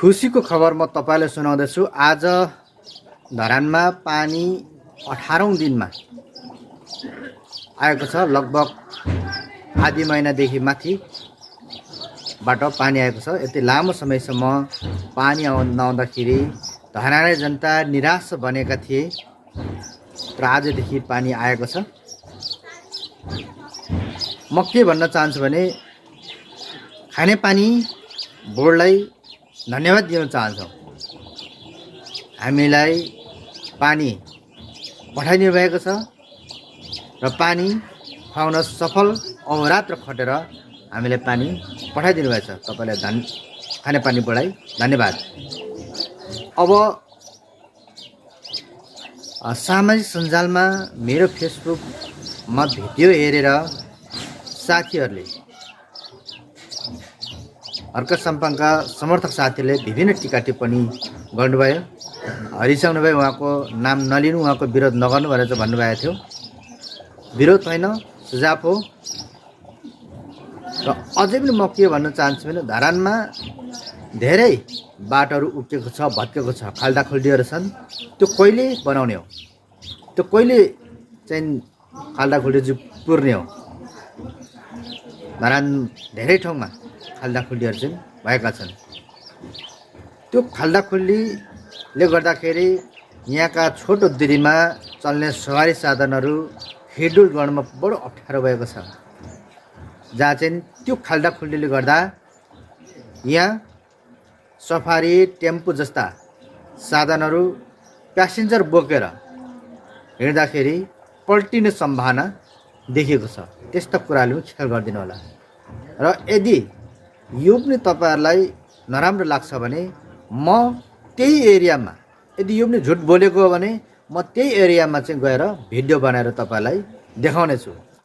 खुसीको खबर म तपाईँलाई सुनाउँदैछु। आज धरानमा पानी 18औं दिनमा आएको छ। लगभग आधी महिनादेखि माथिबाट पानी आएको छ। यति लामो समयसम्म पानी नआउँदाखेरि धरानै जनता निराश बनेका थिए, तर आजदेखि पानी आएको छ। म के भन्न चाहन्छु भने खानेपानी बोर्डलाई धन्यवाद दिन चाहन्छौँ। हामीलाई पानी पठाइदिनु भएको छ र पानी खुवाउन सफल अहोरात्र खटेर हामीलाई पानी पठाइदिनु भएको छ। तपाईँलाई खानेपानी बोर्डलाई धन्यवाद। अब सामाजिक सञ्जालमा मेरो फेसबुकमा भिडियो हेरेर साथीहरूले, अर्का सम्पाङका समर्थक साथीहरूले विभिन्न टिका टिप्पणी गर्नुभयो। रिसाउनुभयो, उहाँको नाम नलिनु, उहाँको विरोध नगर्नु भनेर चाहिँ भन्नुभएको थियो। विरोध होइन, सुझाव हो। र अझै पनि म के भन्न चाहन्छु भने धरानमा धेरै बाटोहरू उक्केको छ, भत्केको छ, खाल्डाखुल्डीहरू छन्। त्यो कहिले बनाउने हो? त्यो कहिले चाहिँ खाल्डाखुल्डी पुर्ने हो? धरान धेरै ठाउँमा खाल्डाखुल्डीहरू चाहिँ भएका छन्। त्यो खाल्डाखुल्डीले गर्दाखेरि यहाँका छोटो दूरीमा चल्ने सवारी साधनहरू हिँडडुल गर्नमा बडो अप्ठ्यारो भएको छ। जहाँ चाहिँ त्यो खाल्डाखुल्डीले गर्दा यहाँ सफारी, टेम्पो जस्ता साधनहरू प्यासेन्जर बोकेर हिँड्दाखेरि पल्टिने सम्भावना देखिएको छ। त्यस्ता कुराले पनि ख्याल गरिदिनु होला। र यदि यो पनि तपाईँहरूलाई नराम्रो लाग्छ भने म त्यही एरियामा, यदि यो पनि झुट बोलेको हो भने म त्यही एरियामा चाहिँ गएर भिडियो बनाएर तपाईँलाई देखाउनेछु।